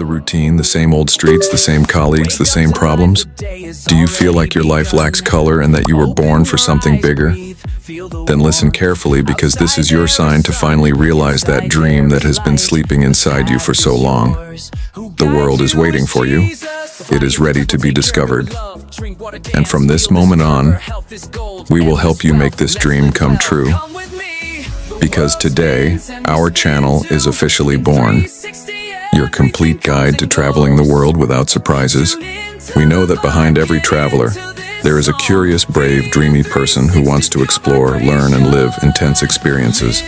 the routine, the same old streets, the same colleagues, the same problems? Do you feel like your life lacks color and that you were born for something bigger? Then listen carefully, because this is your sign to finally realize that dream that has been sleeping inside you for so long. The world is waiting for you. It is ready to be discovered. And from this moment on, we will help you make this dream come true. Because today, our channel is officially born. Your complete guide to traveling the world without surprises. We know that behind every traveler, there is a curious, brave, dreamy person who wants to explore, learn, and live intense experiences.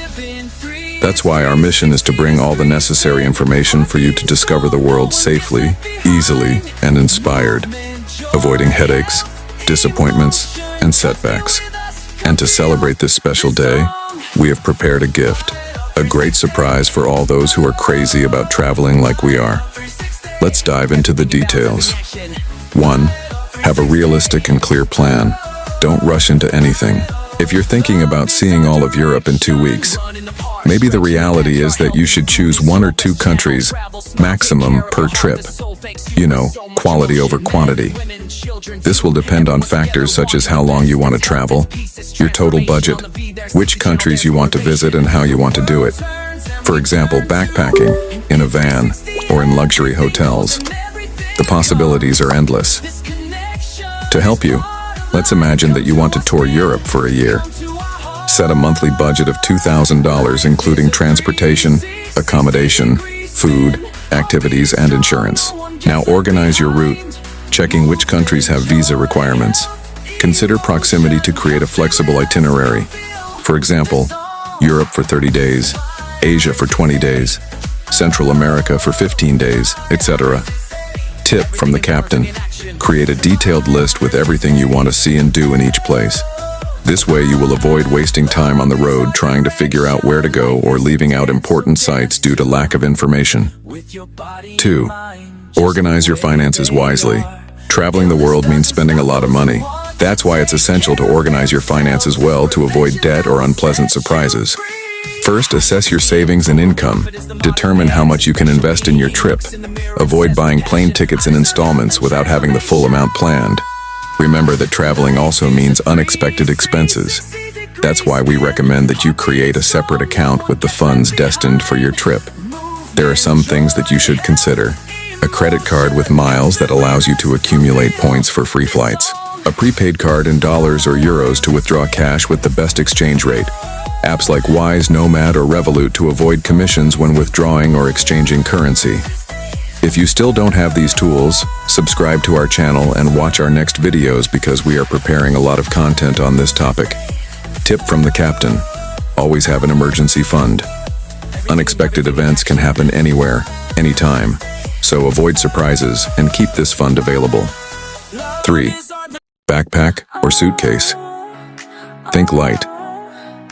That's why our mission is to bring all the necessary information for you to discover the world safely, easily, and inspired, avoiding headaches, disappointments, and setbacks. And to celebrate this special day, we have prepared a gift, a great surprise for all those who are crazy about traveling like we are. Let's dive into the details. 1. Have a realistic and clear plan. Don't rush into anything. If you're thinking about seeing all of Europe in 2 weeks, maybe the reality is that you should choose 1 or 2 countries, maximum per trip. You know, quality over quantity. This will depend on factors such as how long you want to travel, your total budget, which countries you want to visit, and how you want to do it. For example, backpacking, in a van, or in luxury hotels. The possibilities are endless. To help you, let's imagine that you want to tour Europe for a year. Set a monthly budget of $2,000, including transportation, accommodation, food, activities, and insurance. Now organize your route, checking which countries have visa requirements. Consider proximity to create a flexible itinerary. For example, Europe for 30 days, Asia for 20 days, Central America for 15 days, etc. Tip from the captain: create a detailed list with everything you want to see and do in each place. This way you will avoid wasting time on the road trying to figure out where to go or leaving out important sites due to lack of information. 2. Organize your finances wisely. Traveling the world means spending a lot of money. That's why it's essential to organize your finances well to avoid debt or unpleasant surprises. First, assess your savings and income. Determine how much you can invest in your trip. Avoid buying plane tickets in installments without having the full amount planned. Remember that traveling also means unexpected expenses. That's why we recommend that you create a separate account with the funds destined for your trip. There are some things that you should consider. A credit card with miles that allows you to accumulate points for free flights. A prepaid card in dollars or euros to withdraw cash with the best exchange rate. Apps like Wise, Nomad, or Revolut to avoid commissions when withdrawing or exchanging currency. If you still don't have these tools, subscribe to our channel and watch our next videos, because we are preparing a lot of content on this topic. Tip from the captain: always have an emergency fund. Unexpected events can happen anywhere, anytime, so avoid surprises and keep this fund available. 3. Backpack or suitcase. Think light.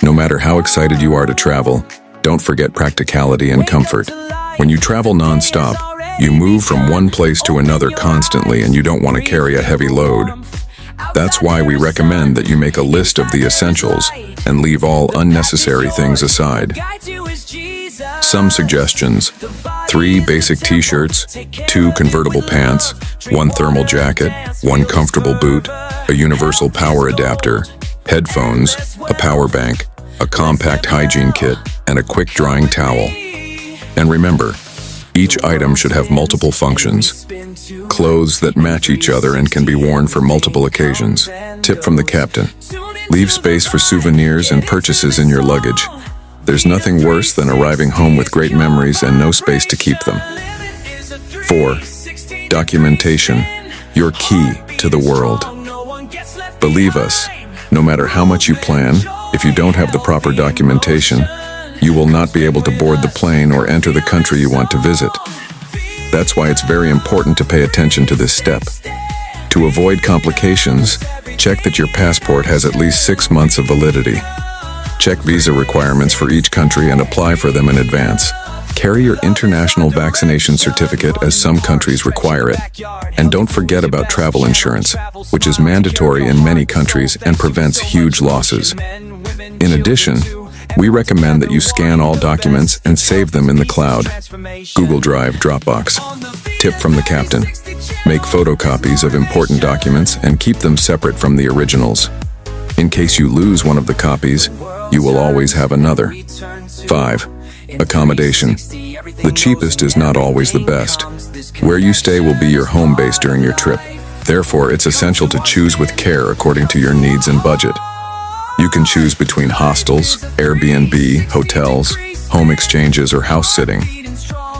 No matter how excited you are to travel, don't forget practicality and comfort. When you travel non-stop, you move from one place to another constantly, and you don't want to carry a heavy load. That's why we recommend that you make a list of the essentials and leave all unnecessary things aside. Some suggestions: 3 basic t-shirts, 2 convertible pants, 1 thermal jacket, 1 comfortable boot, a universal power adapter, headphones, a power bank, a compact hygiene kit, and a quick drying towel. And remember, each item should have multiple functions. Clothes that match each other and can be worn for multiple occasions. Tip from the captain: leave space for souvenirs and purchases in your luggage. There's nothing worse than arriving home with great memories and no space to keep them. 4. Documentation: your key to the world. Believe us, no matter how much you plan, if you don't have the proper documentation, you will not be able to board the plane or enter the country you want to visit. That's why it's very important to pay attention to this step. To avoid complications, check that your passport has at least 6 months of validity. Check visa requirements for each country and apply for them in advance. Carry your international vaccination certificate, as some countries require it. And don't forget about travel insurance, which is mandatory in many countries and prevents huge losses. In addition, we recommend that you scan all documents and save them in the cloud, Google Drive, Dropbox. Tip from the captain. Make photocopies of important documents and keep them separate from the originals. In case you lose one of the copies, you will always have another. 5. Accommodation. The cheapest is not always the best. Where you stay will be your home base during your trip. Therefore, it's essential to choose with care according to your needs and budget. You can choose between hostels, Airbnb, hotels, home exchanges, or house sitting.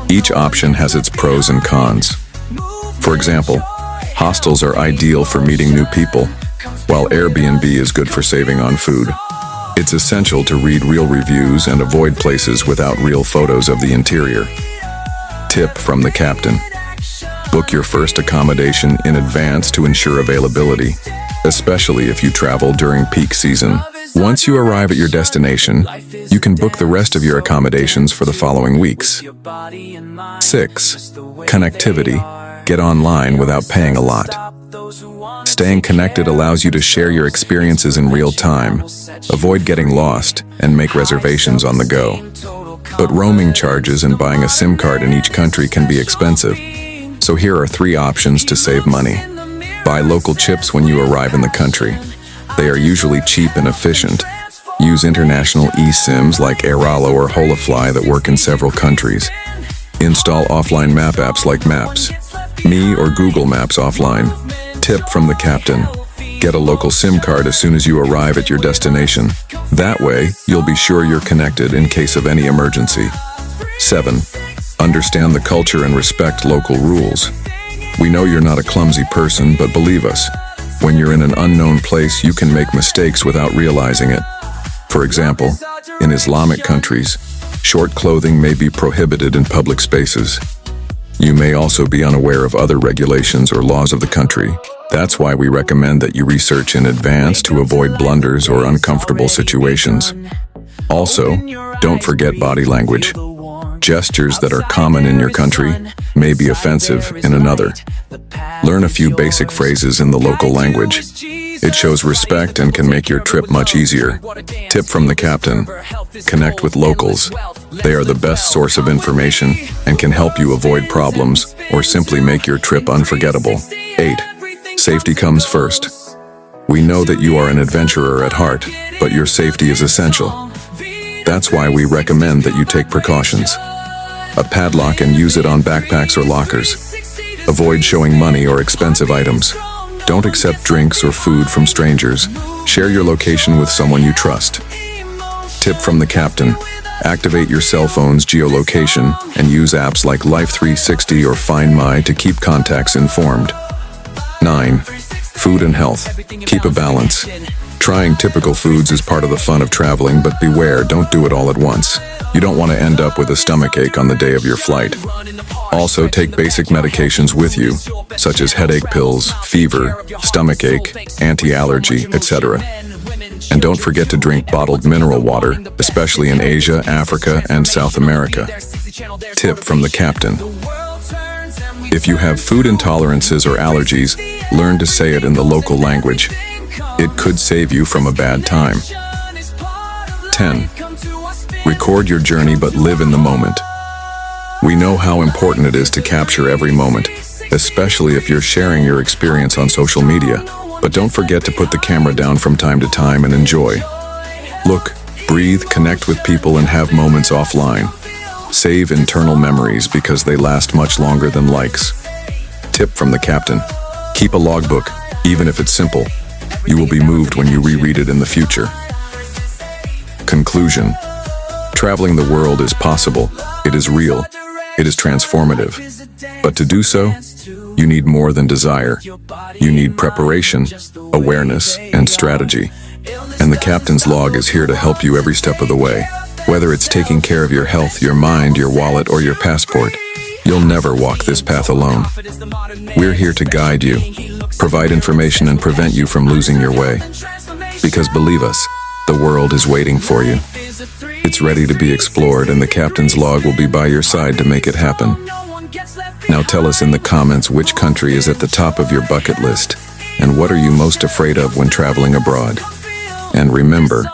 Each option has its pros and cons. For example, hostels are ideal for meeting new people, while Airbnb is good for saving on food. It's essential to read real reviews and avoid places without real photos of the interior. Tip from the captain. Book your first accommodation in advance to ensure availability, especially if you travel during peak season. Once you arrive at your destination, you can book the rest of your accommodations for the following weeks. 6. Connectivity. Get online without paying a lot. Staying connected allows you to share your experiences in real time, avoid getting lost, and make reservations on the go. But roaming charges and buying a SIM card in each country can be expensive. So here are 3 options to save money. Buy local chips when you arrive in the country. They are usually cheap and efficient. Use international eSIMs like Airalo or Holafly that work in several countries. Install offline map apps like Maps, Me or Google Maps offline. Tip from the captain. Get a local SIM card as soon as you arrive at your destination. That way, you'll be sure you're connected in case of any emergency. 7. Understand the culture and respect local rules. We know you're not a clumsy person, but believe us, when you're in an unknown place, you can make mistakes without realizing it. For example, in Islamic countries, short clothing may be prohibited in public spaces. You may also be unaware of other regulations or laws of the country. That's why we recommend that you research in advance to avoid blunders or uncomfortable situations. Also, don't forget body language. Gestures that are common in your country may be offensive in another. Learn a few basic phrases in the local language. It shows respect and can make your trip much easier. Tip from the captain. Connect with locals. They are the best source of information and can help you avoid problems or simply make your trip unforgettable. 8. Safety comes first. We know that you are an adventurer at heart, but your safety is essential. That's why we recommend that you take precautions. A padlock and use it on backpacks or lockers. Avoid showing money or expensive items. Don't accept drinks or food from strangers. Share your location with someone you trust. Tip from the captain. Activate your cell phone's geolocation and use apps like Life360 or Find My to keep contacts informed. 9. Food and health. Keep a balance. Trying typical foods is part of the fun of traveling, but beware, don't do it all at once. You don't want to end up with a stomachache on the day of your flight. Also, take basic medications with you, such as headache pills, fever, stomachache, anti-allergy, etc. And don't forget to drink bottled mineral water, especially in Asia, Africa, and South America. Tip from the captain. If you have food intolerances or allergies, learn to say it in the local language. It could save you from a bad time. 10. Record your journey but live in the moment. We know how important it is to capture every moment, especially if you're sharing your experience on social media. But don't forget to put the camera down from time to time and enjoy. Look, breathe, connect with people, and have moments offline. Save internal memories because they last much longer than likes. Tip from the captain. Keep a logbook, even if it's simple. You will be moved when you reread it in the future. Conclusion. Traveling the world is possible. It is real. It is transformative. But to do so, you need more than desire. You need preparation, awareness, and strategy. And the captain's log is here to help you every step of the way. Whether it's taking care of your health, your mind, your wallet, or your passport, you'll never walk this path alone. We're here to guide you, provide information, and prevent you from losing your way. Because believe us, the world is waiting for you. It's ready to be explored, and the captain's log will be by your side to make it happen. Now tell us in the comments which country is at the top of your bucket list, and what are you most afraid of when traveling abroad. And remember,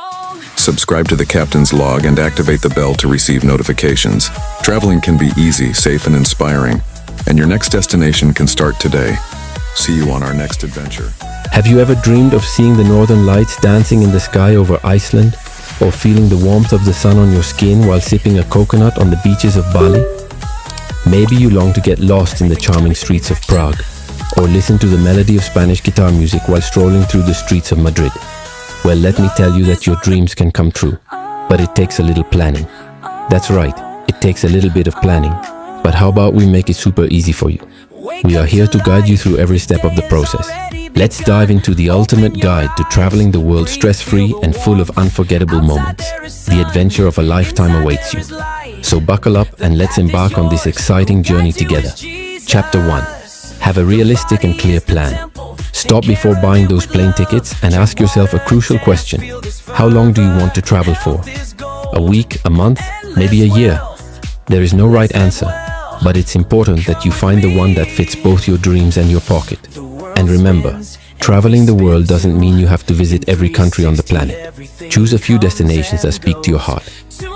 subscribe to the captain's log and activate the bell to receive notifications. Traveling can be easy, safe, and inspiring. and your next destination can start today. See you on our next adventure. Have you ever dreamed of seeing the northern lights dancing in the sky over Iceland, or feeling the warmth of the sun on your skin while sipping a coconut on the beaches of Bali? Maybe you long to get lost in the charming streets of Prague, or listen to the melody of Spanish guitar music while strolling through the streets of Madrid. Well, let me tell you that your dreams can come true, but it takes a little planning. That's right, it takes a little bit of planning. But how about we make it super easy for you? We are here to guide you through every step of the process. Let's dive into the ultimate guide to traveling the world stress-free and full of unforgettable moments. The adventure of a lifetime awaits you. So buckle up and let's embark on this exciting journey together. Chapter 1. Have a realistic and clear plan. Stop before buying those plane tickets and ask yourself a crucial question. How long do you want to travel for? A week, a month, maybe a year? There is no right answer, but it's important that you find the one that fits both your dreams and your pocket. And remember, traveling the world doesn't mean you have to visit every country on the planet. Choose a few destinations that speak to your heart.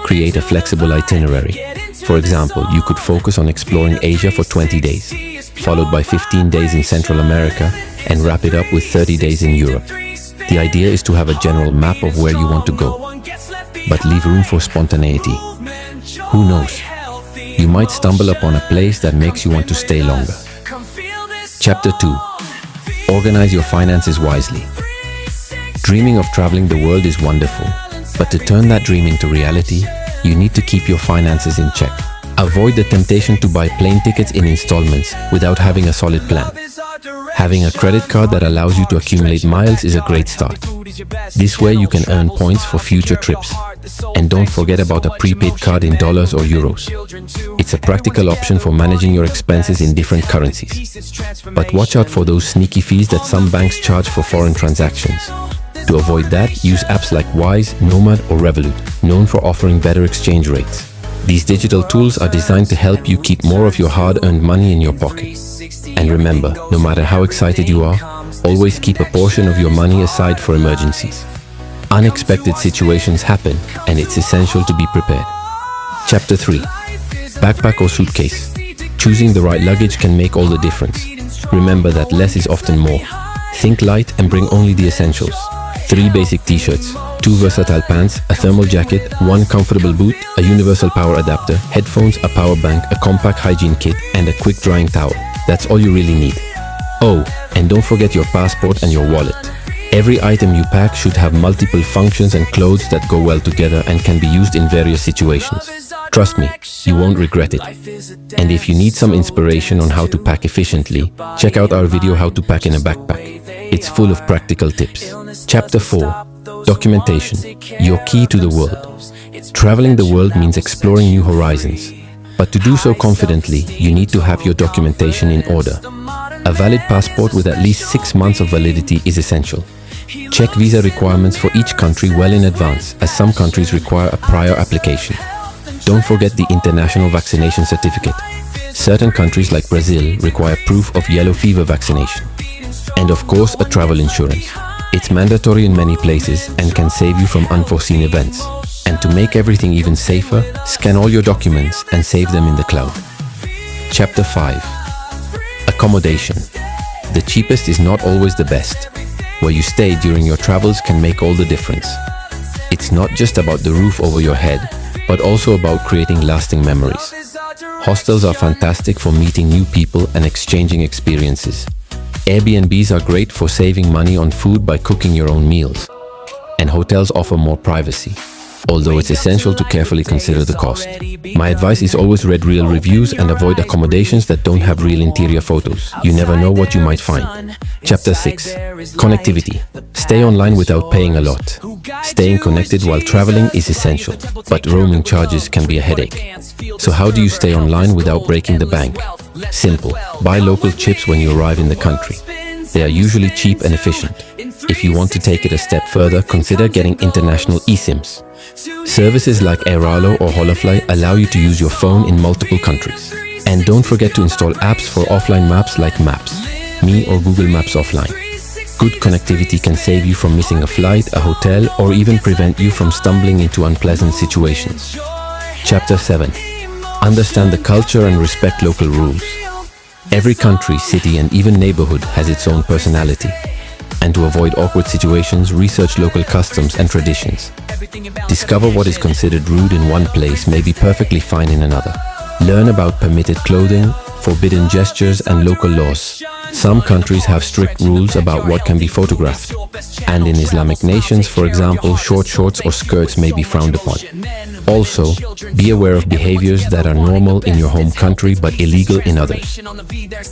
Create a flexible itinerary. For example, you could focus on exploring Asia for 20 days, followed by 15 days in Central America, and wrap it up with 30 days in Europe. The idea is to have a general map of where you want to go, but leave room for spontaneity. Who knows? You might stumble upon a place that makes you want to stay longer. Chapter 2. Organize your finances wisely. Dreaming of traveling the world is wonderful, but to turn that dream into reality, you need to keep your finances in check. Avoid the temptation to buy plane tickets in installments without having a solid plan. Having a credit card that allows you to accumulate miles is a great start. This way you can earn points for future trips. And don't forget about a prepaid card in dollars or euros. It's a practical option for managing your expenses in different currencies. But watch out for those sneaky fees that some banks charge for foreign transactions. To avoid that, use apps like Wise, Nomad or Revolut, known for offering better exchange rates. These digital tools are designed to help you keep more of your hard-earned money in your pocket. And remember, no matter how excited you are, always keep a portion of your money aside for emergencies. Unexpected situations happen, and it's essential to be prepared. Chapter 3. Backpack or suitcase. Choosing the right luggage can make all the difference. Remember that less is often more. Think light and bring only the essentials. 3 basic t-shirts, 2 versatile pants, a thermal jacket, 1 comfortable boot, a universal power adapter, headphones, a power bank, a compact hygiene kit, and a quick drying towel. That's all you really need. Oh, and don't forget your passport and your wallet. Every item you pack should have multiple functions and clothes that go well together and can be used in various situations. Trust me, you won't regret it. And if you need some inspiration on how to pack efficiently, check out our video How to Pack in a Backpack. It's full of practical tips. Chapter 4. Documentation. Your key to the world. Traveling the world means exploring new horizons. But to do so confidently, you need to have your documentation in order. A valid passport with at least 6 months of validity is essential. Check visa requirements for each country well in advance, as some countries require a prior application. Don't forget the international vaccination certificate. Certain countries like Brazil require proof of yellow fever vaccination. And of course, a travel insurance. It's mandatory in many places and can save you from unforeseen events. And to make everything even safer, scan all your documents and save them in the cloud. Chapter 5. Accommodation. The cheapest is not always the best. Where you stay during your travels can make all the difference. It's not just about the roof over your head, but also about creating lasting memories. Hostels are fantastic for meeting new people and exchanging experiences. Airbnbs are great for saving money on food by cooking your own meals. And hotels offer more privacy, although it's essential to carefully consider the cost. My advice is always read real reviews and avoid accommodations that don't have real interior photos. You never know what you might find. Chapter 6. Connectivity. Stay online without paying a lot. Staying connected while traveling is essential, but roaming charges can be a headache. So how do you stay online without breaking the bank? Simple. Buy local chips when you arrive in the country. They are usually cheap and efficient. If you want to take it a step further, consider getting international eSIMs. Services like Airalo or Holafly allow you to use your phone in multiple countries. And don't forget to install apps for offline maps like Maps, Me or Google Maps Offline. Good connectivity can save you from missing a flight, a hotel, or even prevent you from stumbling into unpleasant situations. Chapter 7. Understand the culture and respect local rules. Every country, city, and even neighborhood has its own personality. And to avoid awkward situations, research local customs and traditions. Discover what is considered rude in one place may be perfectly fine in another. Learn about permitted clothing, forbidden gestures, and local laws. Some countries have strict rules about what can be photographed. And in Islamic nations, for example, short shorts or skirts may be frowned upon. Also, be aware of behaviors that are normal in your home country but illegal in others.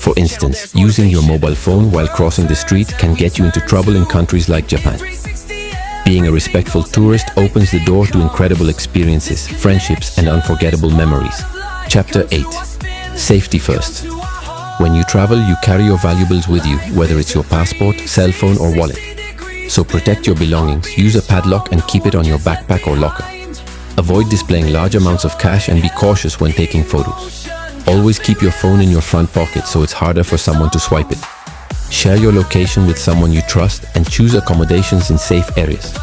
For instance, using your mobile phone while crossing the street can get you into trouble in countries like Japan. Being a respectful tourist opens the door to incredible experiences, friendships, and unforgettable memories. Chapter 8. Safety first. When you travel, you carry your valuables with you, whether it's your passport, cell phone, or wallet. So protect your belongings, use a padlock, and keep it on your backpack or locker. Avoid displaying large amounts of cash and be cautious when taking photos. Always keep your phone in your front pocket so it's harder for someone to swipe it. Share your location with someone you trust and choose accommodations in safe areas.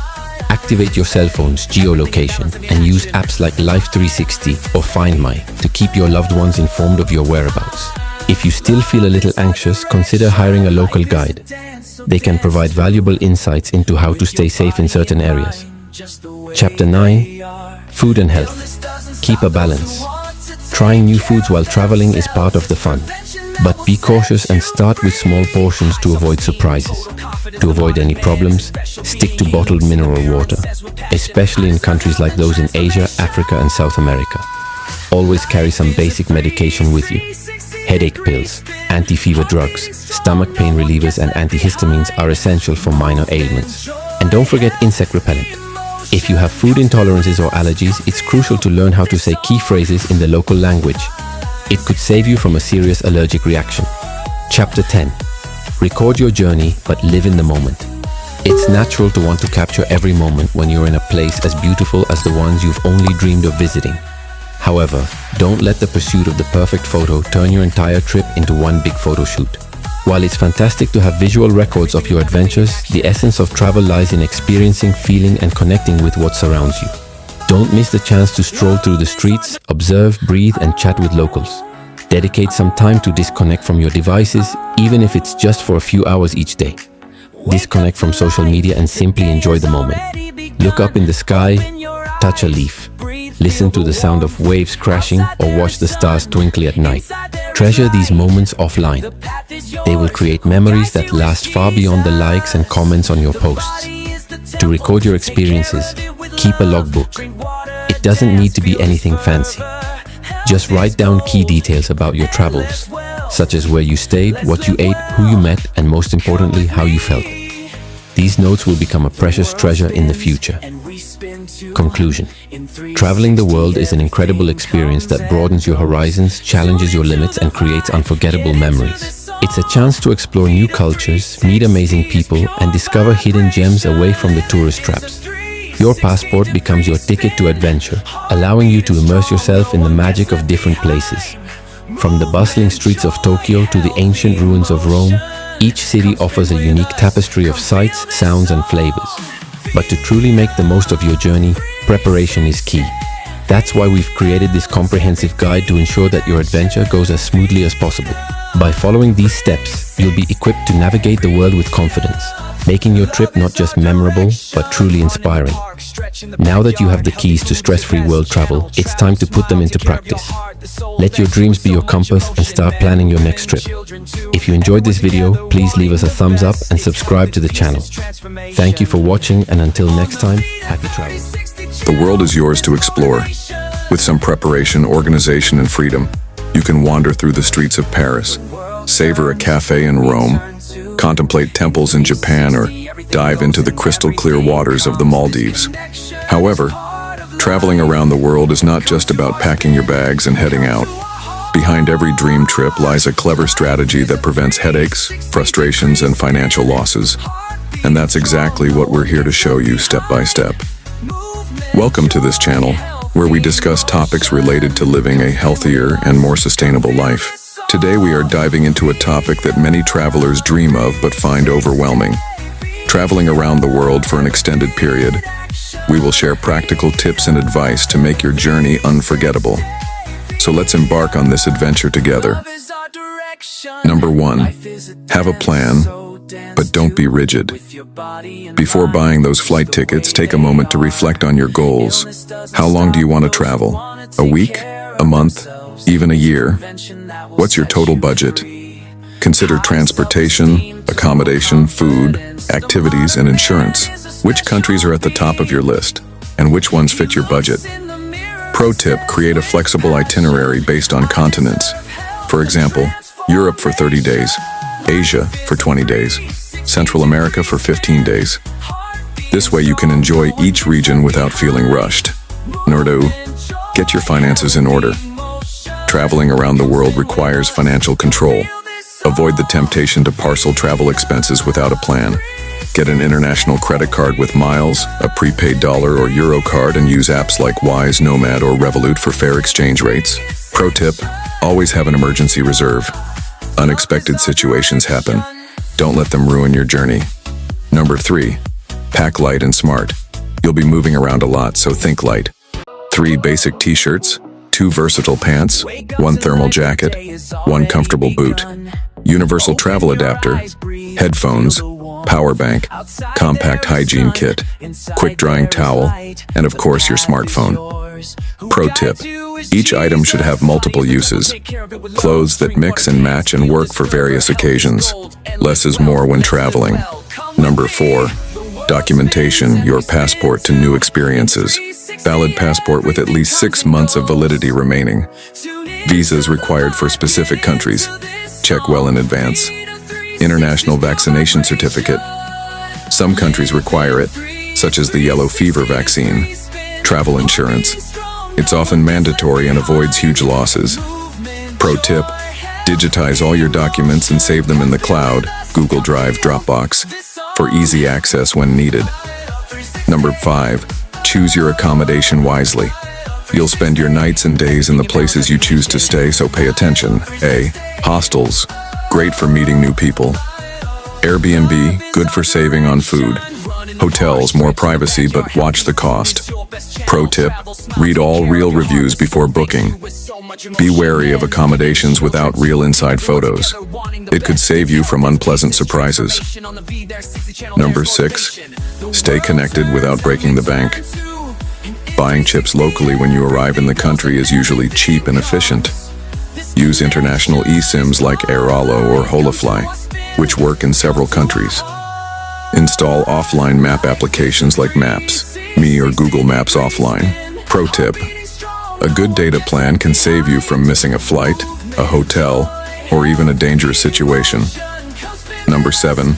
Activate your cell phone's geolocation and use apps like Life 360 or Find My to keep your loved ones informed of your whereabouts. If you still feel a little anxious, consider hiring a local guide. They can provide valuable insights into how to stay safe in certain areas. Chapter 9. Food and health. Keep a balance. Trying new foods while traveling is part of the fun. But be cautious and start with small portions to avoid surprises. To avoid any problems, stick to bottled mineral water, especially in countries like those in Asia, Africa, and South America. Always carry some basic medication with you. Headache pills, anti-fever drugs, stomach pain relievers, and antihistamines are essential for minor ailments. And don't forget insect repellent. If you have food intolerances or allergies, it's crucial to learn how to say key phrases in the local language. It could save you from a serious allergic reaction. Chapter 10. Record your journey, but live in the moment. It's natural to want to capture every moment when you're in a place as beautiful as the ones you've only dreamed of visiting. However, don't let the pursuit of the perfect photo turn your entire trip into one big photo shoot. While it's fantastic to have visual records of your adventures, the essence of travel lies in experiencing, feeling, and connecting with what surrounds you. Don't miss the chance to stroll through the streets, observe, breathe, and chat with locals. Dedicate some time to disconnect from your devices, even if it's just for a few hours each day. Disconnect from social media and simply enjoy the moment. Look up in the sky, touch a leaf. Listen to the sound of waves crashing or watch the stars twinkle at night. Treasure these moments offline. They will create memories that last far beyond the likes and comments on your posts. To record your experiences, keep a logbook. It doesn't need to be anything fancy. Just write down key details about your travels, such as where you stayed, what you ate, who you met, and most importantly, how you felt. These notes will become a precious treasure in the future. Conclusion. Traveling the world is an incredible experience that broadens your horizons, challenges your limits, and creates unforgettable memories. It's a chance to explore new cultures, meet amazing people, and discover hidden gems away from the tourist traps. Your passport becomes your ticket to adventure, allowing you to immerse yourself in the magic of different places. From the bustling streets of Tokyo to the ancient ruins of Rome, each city offers a unique tapestry of sights, sounds, and flavors. But to truly make the most of your journey, preparation is key. That's why we've created this comprehensive guide to ensure that your adventure goes as smoothly as possible. By following these steps, you'll be equipped to navigate the world with confidence, making your trip not just memorable, but truly inspiring. Now that you have the keys to stress-free world travel, it's time to put them into practice. Let your dreams be your compass and start planning your next trip. If you enjoyed this video, please leave us a thumbs up and subscribe to the channel. Thank you for watching, and until next time, happy travels. The world is yours to explore. With some preparation, organization, and freedom, you can wander through the streets of Paris, savor a cafe in Rome, contemplate temples in Japan, or dive into the crystal-clear waters of the Maldives. However, traveling around the world is not just about packing your bags and heading out. Behind every dream trip lies a clever strategy that prevents headaches, frustrations, and financial losses. And that's exactly what we're here to show you step by step. Welcome to this channel, where we discuss topics related to living a healthier and more sustainable life. Today we are diving into a topic that many travelers dream of but find overwhelming. Traveling around the world for an extended period. We will share practical tips and advice to make your journey unforgettable. So let's embark on this adventure together. Number 1, have a plan, but don't be rigid. Before buying those flight tickets, take a moment to reflect on your goals. How long do you want to travel? A week? A month? Even a year? What's your total budget? Consider transportation, accommodation, food, activities, and insurance. Which countries are at the top of your list, and which ones fit your budget? Pro tip, create a flexible itinerary based on continents. For example, Europe for 30 days, Asia for 20 days, Central America for 15 days. This way you can enjoy each region without feeling rushed. Number 2, get your finances in order. Traveling around the world requires financial control. Avoid the temptation to parcel travel expenses without a plan. Get an international credit card with miles, a prepaid dollar or euro card, and use apps like Wise, Nomad, or Revolut for fair exchange rates. Pro tip, always have an emergency reserve. Unexpected situations happen. Don't let them ruin your journey. Number 3, pack light and smart. You'll be moving around a lot, so think light. 3 basic t-shirts, 2 versatile pants, 1 thermal jacket, 1 comfortable boot, universal travel adapter, headphones, power bank, compact hygiene kit, quick drying towel, and of course your smartphone. Pro tip, each item should have multiple uses. Clothes that mix and match and work for various occasions. Less is more when traveling. Number 4, documentation, your passport to new experiences. Valid passport with at least 6 months of validity remaining. Visas required for specific countries. Check well in advance. International vaccination certificate. Some countries require it, such as the yellow fever vaccine. Travel insurance. It's often mandatory and avoids huge losses. Pro tip, digitize all your documents and save them in the cloud, Google Drive, Dropbox, for easy access when needed. Number 5, choose your accommodation wisely. You'll spend your nights and days in the places you choose to stay, so pay attention. A, hostels, great for meeting new people. Airbnb, good for saving on food. Hotels, more privacy but watch the cost. Pro tip, read all real reviews before booking. Be wary of accommodations without real inside photos. It could save you from unpleasant surprises. Number 6, stay connected without breaking the bank. Buying chips locally when you arrive in the country is usually cheap and efficient. Use international eSIMs like Airalo or Holafly, which work in several countries. Install offline map applications like Maps, Me or Google Maps offline. Pro tip, a good data plan can save you from missing a flight, a hotel, or even a dangerous situation. Number 7,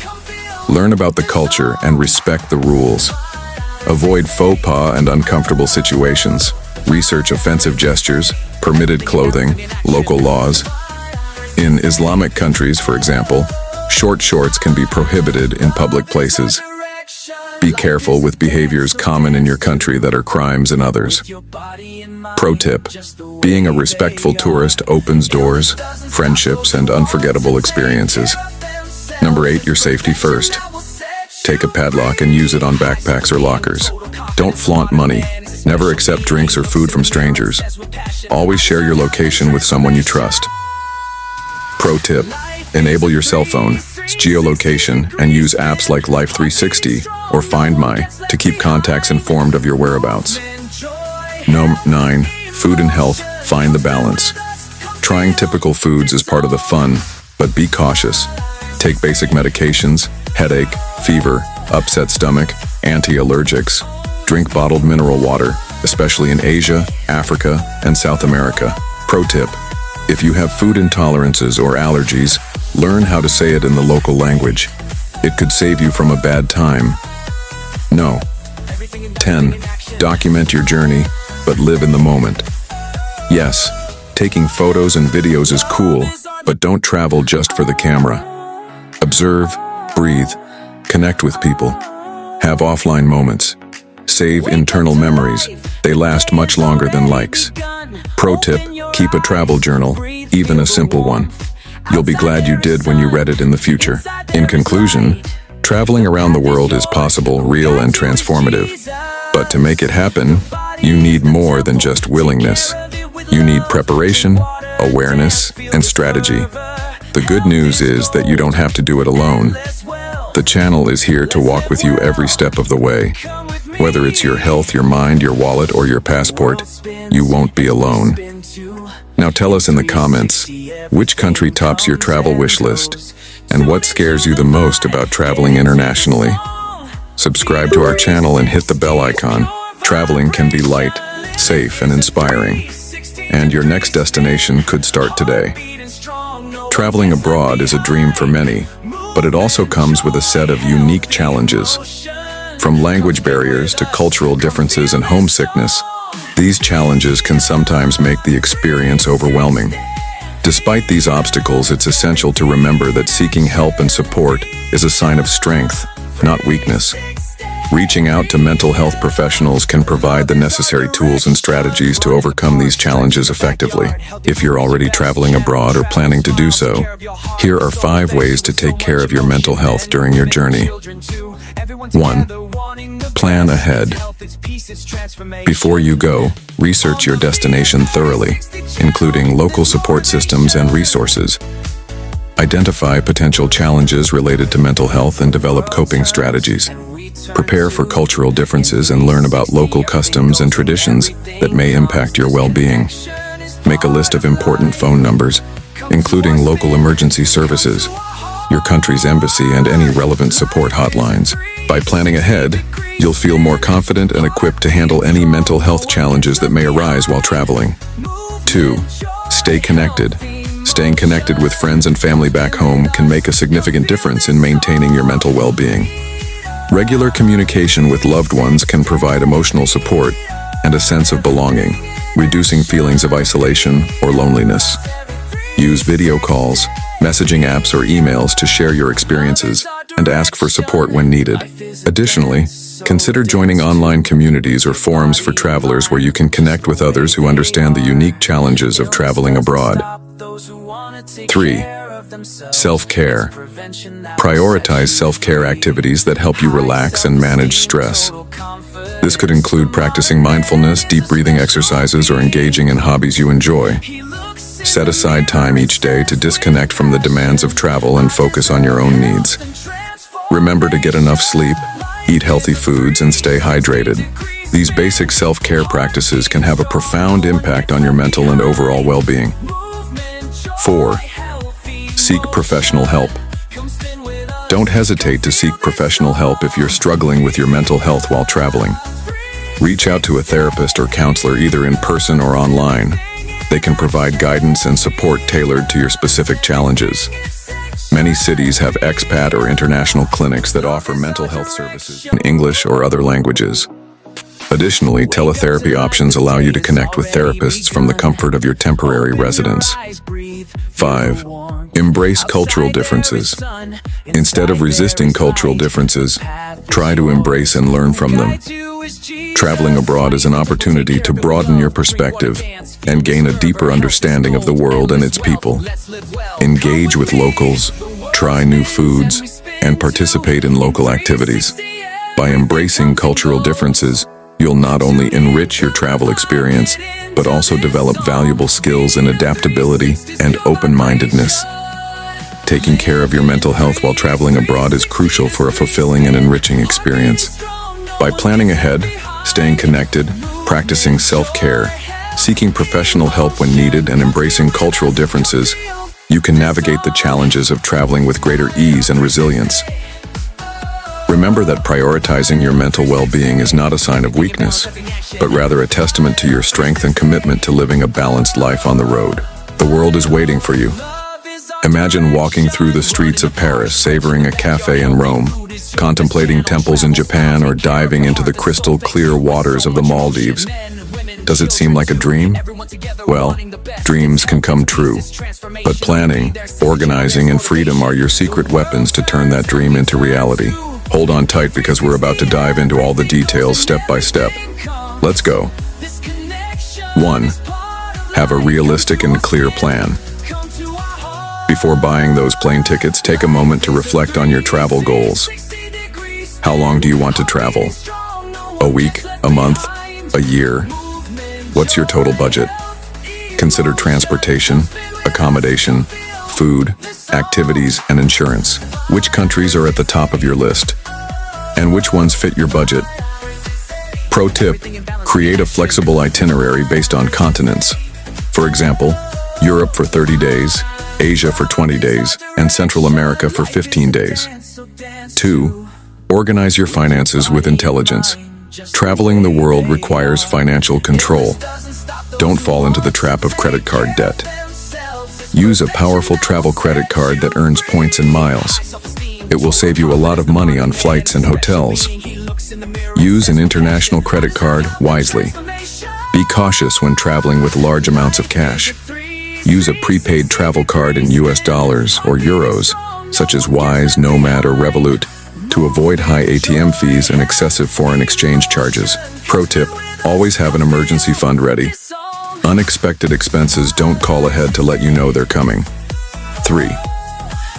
learn about the culture and respect the rules. Avoid faux pas and uncomfortable situations. Research offensive gestures, permitted clothing, local laws. In Islamic countries, for example, short shorts can be prohibited in public places. Be careful with behaviors common in your country that are crimes in others. Pro tip, being a respectful tourist opens doors, friendships, and unforgettable experiences. Number 8, your safety first. Take a padlock and use it on backpacks or lockers. Don't flaunt money. Never accept drinks or food from strangers. Always share your location with someone you trust. Pro tip, enable your cell phone's geolocation and use apps like Life 360 or Find My to keep contacts informed of your whereabouts. Number 9, food and health, find the balance. Trying typical foods is part of the fun, but be cautious. Take basic medications, headache, fever, upset stomach, anti-allergics. Drink bottled mineral water, especially in Asia, Africa, and South America. Pro tip, if you have food intolerances or allergies, learn how to say it in the local language. It could save you from a bad time. No. 10. Document your journey, but live in the moment. Yes, taking photos and videos is cool, but don't travel just for the camera. Observe, breathe, connect with people. Have offline moments. Save internal memories. They last much longer than likes. Pro tip, keep a travel journal, even a simple one. You'll be glad you did when you read it in the future. In conclusion, traveling around the world is possible, real, and transformative. But to make it happen, you need more than just willingness. You need preparation, awareness, and strategy. The good news is that you don't have to do it alone. The channel is here to walk with you every step of the way. Whether it's your health, your mind, your wallet, or your passport, you won't be alone. Now tell us in the comments, which country tops your travel wish list? And what scares you the most about traveling internationally? Subscribe to our channel and hit the bell icon. Traveling can be light, safe, and inspiring. And your next destination could start today. Traveling abroad is a dream for many, but it also comes with a set of unique challenges. From language barriers to cultural differences and homesickness, these challenges can sometimes make the experience overwhelming. Despite these obstacles, it's essential to remember that seeking help and support is a sign of strength, not weakness. Reaching out to mental health professionals can provide the necessary tools and strategies to overcome these challenges effectively. If you're already traveling abroad or planning to do so, here are 5 ways to take care of your mental health during your journey. 1. Plan ahead. Before you go, research your destination thoroughly, including local support systems and resources. Identify potential challenges related to mental health and develop coping strategies. Prepare for cultural differences and learn about local customs and traditions that may impact your well-being. Make a list of important phone numbers, including local emergency services, your country's embassy, and any relevant support hotlines. By planning ahead, you'll feel more confident and equipped to handle any mental health challenges that may arise while traveling. 2. Stay connected. Staying connected with friends and family back home can make a significant difference in maintaining your mental well-being. Regular communication with loved ones can provide emotional support and a sense of belonging, reducing feelings of isolation or loneliness. Use video calls, messaging apps, or emails to share your experiences and ask for support when needed. Additionally, consider joining online communities or forums for travelers where you can connect with others who understand the unique challenges of traveling abroad. 3. Self-care. Prioritize self-care activities that help you relax and manage stress. This could include practicing mindfulness, deep breathing exercises, or engaging in hobbies you enjoy. Set aside time each day to disconnect from the demands of travel and focus on your own needs. Remember to get enough sleep, eat healthy foods, and stay hydrated. These basic self-care practices can have a profound impact on your mental and overall well-being. 4. Seek professional help. Don't hesitate to seek professional help if you're struggling with your mental health while traveling. Reach out to a therapist or counselor either in person or online. They can provide guidance and support tailored to your specific challenges. Many cities have expat or international clinics that offer mental health services in English or other languages. Additionally, teletherapy options allow you to connect with therapists from the comfort of your temporary residence. 5. Embrace cultural differences. Instead of resisting cultural differences, try to embrace and learn from them. Traveling abroad is an opportunity to broaden your perspective and gain a deeper understanding of the world and its people. Engage with locals, try new foods, and participate in local activities. By embracing cultural differences, you'll not only enrich your travel experience, but also develop valuable skills in adaptability and open-mindedness. Taking care of your mental health while traveling abroad is crucial for a fulfilling and enriching experience. By planning ahead, staying connected, practicing self-care, seeking professional help when needed, and embracing cultural differences, you can navigate the challenges of traveling with greater ease and resilience. Remember that prioritizing your mental well-being is not a sign of weakness, but rather a testament to your strength and commitment to living a balanced life on the road. The world is waiting for you. Imagine walking through the streets of Paris, savoring a cafe in Rome, contemplating temples in Japan, or diving into the crystal-clear waters of the Maldives. Does it seem like a dream? Well, dreams can come true. But planning, organizing, and freedom are your secret weapons to turn that dream into reality. Hold on tight because we're about to dive into all the details step by step. Let's go. 1. Have a realistic and clear plan. Before buying those plane tickets, take a moment to reflect on your travel goals. How long do you want to travel? A week, a month, a year? What's your total budget? Consider transportation, accommodation, food, activities, and insurance. Which countries are at the top of your list? And which ones fit your budget? Pro tip, create a flexible itinerary based on continents. For example, Europe for 30 days, Asia for 20 days, and Central America for 15 days. 2. Organize your finances with intelligence. Traveling the world requires financial control. Don't fall into the trap of credit card debt. Use a powerful travel credit card that earns points and miles. It will save you a lot of money on flights and hotels. Use an international credit card wisely. Be cautious when traveling with large amounts of cash. Use a prepaid travel card in US dollars or euros, such as Wise, Nomad, or Revolut, to avoid high ATM fees and excessive foreign exchange charges. Pro tip, always have an emergency fund ready. Unexpected expenses don't call ahead to let you know they're coming. 3.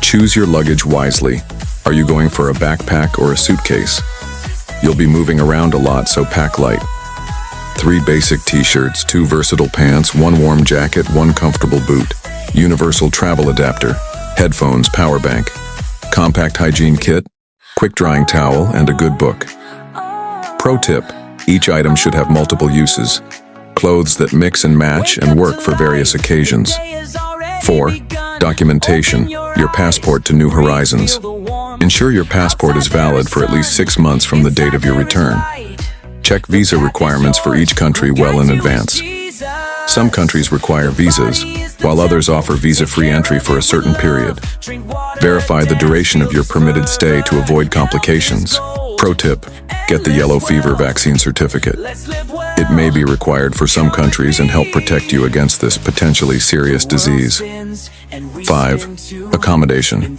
Choose your luggage wisely. Are you going for a backpack or a suitcase? You'll be moving around a lot, so pack light. 3 basic t-shirts, 2 versatile pants, 1 warm jacket, 1 comfortable boot, universal travel adapter, headphones, power bank, compact hygiene kit, quick drying towel, and a good book. Pro tip, each item should have multiple uses. Clothes that mix and match and work for various occasions. 4. Documentation, your passport to new horizons. Ensure your passport is valid for at least 6 months from the date of your return. Check visa requirements for each country well in advance. Some countries require visas, while others offer visa-free entry for a certain period. Verify the duration of your permitted stay to avoid complications. Pro tip, get the yellow fever vaccine certificate. It may be required for some countries and help protect you against this potentially serious disease. 5. Accommodation.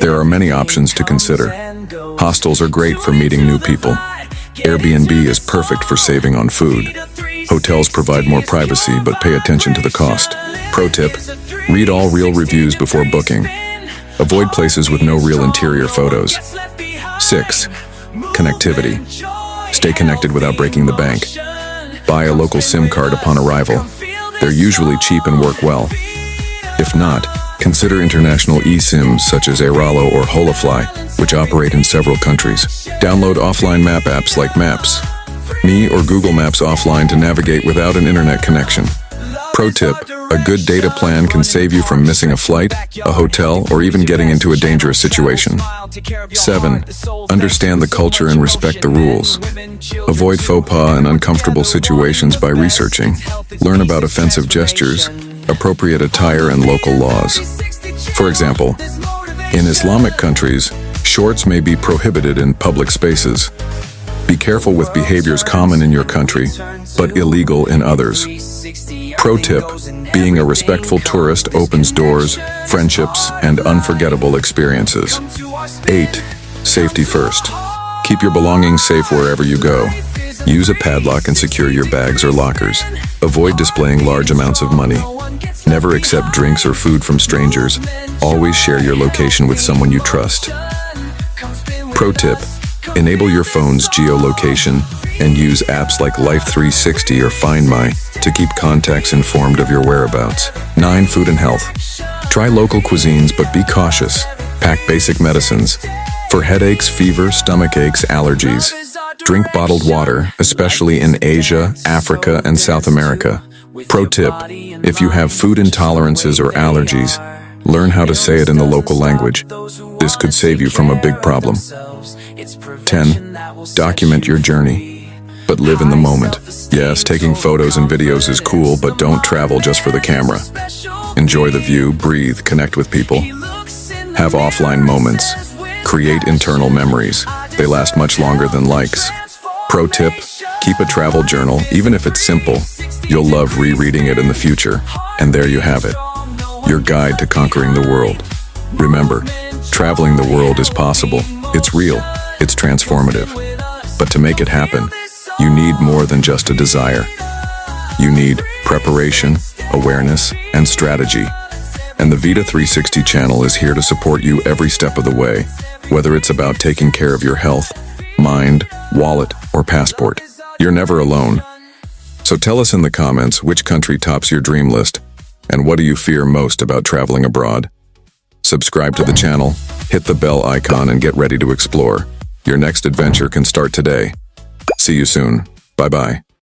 There are many options to consider. Hostels are great for meeting new people. Airbnb is perfect for saving on food. Hotels provide more privacy, but pay attention to the cost. Pro tip, read all real reviews before booking. Avoid places with no real interior photos. 6. Connectivity. Stay connected without breaking the bank. Buy a local SIM card upon arrival. They're usually cheap and work well. If not, consider international eSIMs such as Airalo or Holafly, which operate in several countries. Download offline map apps like Maps.me or Google Maps offline to navigate without an internet connection. Pro tip, a good data plan can save you from missing a flight, a hotel, or even getting into a dangerous situation. 7. Understand the culture and respect the rules. Avoid faux pas and uncomfortable situations by researching. Learn about offensive gestures, appropriate attire, and local laws. For example, in Islamic countries, shorts may be prohibited in public spaces. Be careful with behaviors common in your country, but illegal in others. Pro tip, being a respectful tourist opens doors, friendships, and unforgettable experiences. 8. Safety first. Keep your belongings safe wherever you go. Use a padlock and secure your bags or lockers. Avoid displaying large amounts of money. Never accept drinks or food from strangers. Always share your location with someone you trust. Pro tip, enable your phone's geolocation and use apps like Life360 or Find My to keep contacts informed of your whereabouts. 9. Food and health. Try local cuisines, but be cautious. Pack basic medicines. For headaches, fever, stomach aches, allergies. Drink bottled water, especially in Asia, Africa, and South America. Pro tip, if you have food intolerances or allergies, learn how to say it in the local language. This could save you from a big problem. 10. Document your journey, but live in the moment. Yes, taking photos and videos is cool, but don't travel just for the camera. Enjoy the view, breathe, connect with people. Have offline moments. Create internal memories. They last much longer than likes. Pro tip, keep a travel journal, even if it's simple. You'll love rereading it in the future. And there you have it, your guide to conquering the world. Remember, traveling the world is possible. It's real. It's transformative. But to make it happen, you need more than just a desire. You need preparation, awareness, and strategy. And the Vida 360 channel is here to support you every step of the way, whether it's about taking care of your health, mind, wallet, or passport. You're never alone. So tell us in the comments which country tops your dream list. And what do you fear most about traveling abroad? Subscribe to the channel, hit the bell icon, and get ready to explore. Your next adventure can start today. See you soon. Bye-bye.